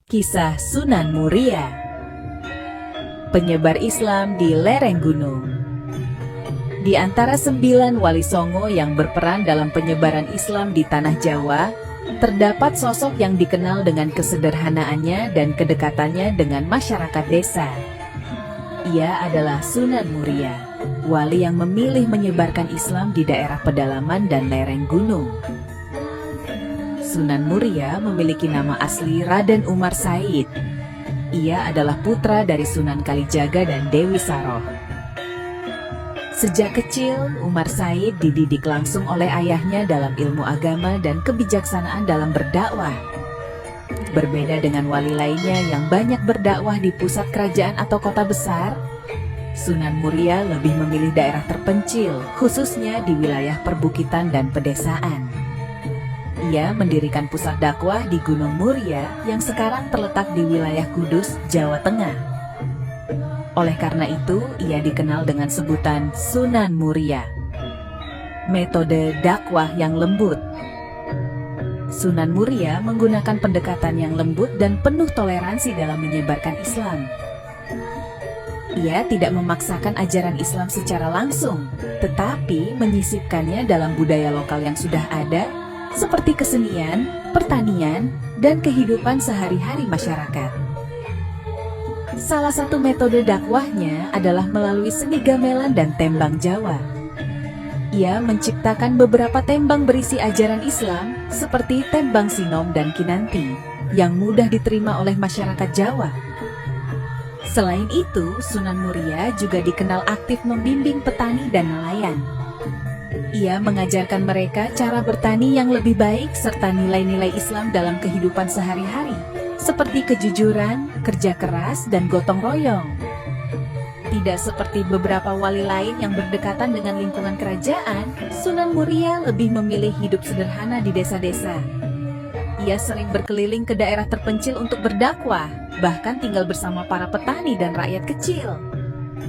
Kisah Sunan Muria, penyebar Islam di lereng gunung. Di antara 9 wali songo yang berperan dalam penyebaran Islam di tanah Jawa, terdapat sosok yang dikenal dengan kesederhanaannya dan kedekatannya dengan masyarakat desa. Ia adalah Sunan Muria, wali yang memilih menyebarkan Islam di daerah pedalaman dan lereng gunung. Sunan Muria memiliki nama asli Raden Umar Said. Ia adalah putra dari Sunan Kalijaga dan Dewi Saroh. Sejak kecil, Umar Said dididik langsung oleh ayahnya dalam ilmu agama dan kebijaksanaan dalam berdakwah. Berbeda dengan wali lainnya yang banyak berdakwah di pusat kerajaan atau kota besar, Sunan Muria lebih memilih daerah terpencil, khususnya di wilayah perbukitan dan pedesaan. Ia mendirikan pusat dakwah di Gunung Muria yang sekarang terletak di wilayah Kudus, Jawa Tengah. Oleh karena itu, ia dikenal dengan sebutan Sunan Muria. Metode dakwah yang lembut. Sunan Muria menggunakan pendekatan yang lembut dan penuh toleransi dalam menyebarkan Islam. Ia tidak memaksakan ajaran Islam secara langsung, tetapi menyisipkannya dalam budaya lokal yang sudah ada, seperti kesenian, pertanian, dan kehidupan sehari-hari masyarakat. Salah satu metode dakwahnya adalah melalui seni gamelan dan tembang Jawa. Ia menciptakan beberapa tembang berisi ajaran Islam, seperti tembang Sinom dan Kinanti, yang mudah diterima oleh masyarakat Jawa. Selain itu, Sunan Muria juga dikenal aktif membimbing petani dan nelayan. Ia mengajarkan mereka cara bertani yang lebih baik serta nilai-nilai Islam dalam kehidupan sehari-hari, seperti kejujuran, kerja keras, dan gotong royong. Tidak seperti beberapa wali lain yang berdekatan dengan lingkungan kerajaan, Sunan Muria lebih memilih hidup sederhana di desa-desa. Ia sering berkeliling ke daerah terpencil untuk berdakwah, bahkan tinggal bersama para petani dan rakyat kecil.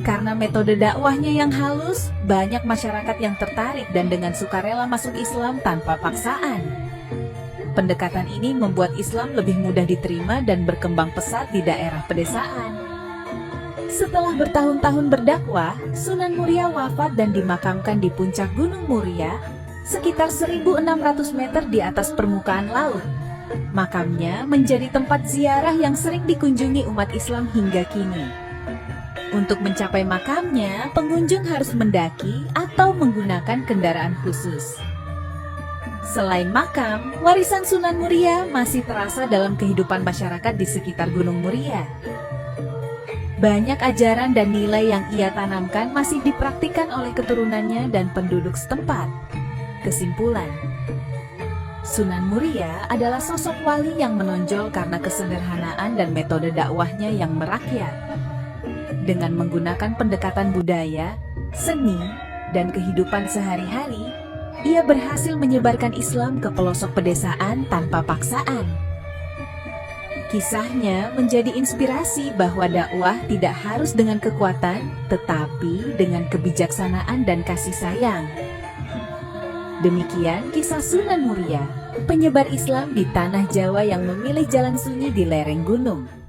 Karena metode dakwahnya yang halus, banyak masyarakat yang tertarik dan dengan sukarela masuk Islam tanpa paksaan. Pendekatan ini membuat Islam lebih mudah diterima dan berkembang pesat di daerah pedesaan. Setelah bertahun-tahun berdakwah, Sunan Muria wafat dan dimakamkan di puncak Gunung Muria, sekitar 1.600 meter di atas permukaan laut. Makamnya menjadi tempat ziarah yang sering dikunjungi umat Islam hingga kini. Untuk mencapai makamnya, pengunjung harus mendaki atau menggunakan kendaraan khusus. Selain makam, warisan Sunan Muria masih terasa dalam kehidupan masyarakat di sekitar Gunung Muria. Banyak ajaran dan nilai yang ia tanamkan masih dipraktikkan oleh keturunannya dan penduduk setempat. Kesimpulan, Sunan Muria adalah sosok wali yang menonjol karena kesederhanaan dan metode dakwahnya yang merakyat. Dengan menggunakan pendekatan budaya, seni, dan kehidupan sehari-hari, ia berhasil menyebarkan Islam ke pelosok pedesaan tanpa paksaan. Kisahnya menjadi inspirasi bahwa dakwah tidak harus dengan kekuatan, tetapi dengan kebijaksanaan dan kasih sayang. Demikian kisah Sunan Muria, penyebar Islam di tanah Jawa yang memilih jalan sunyi di lereng gunung.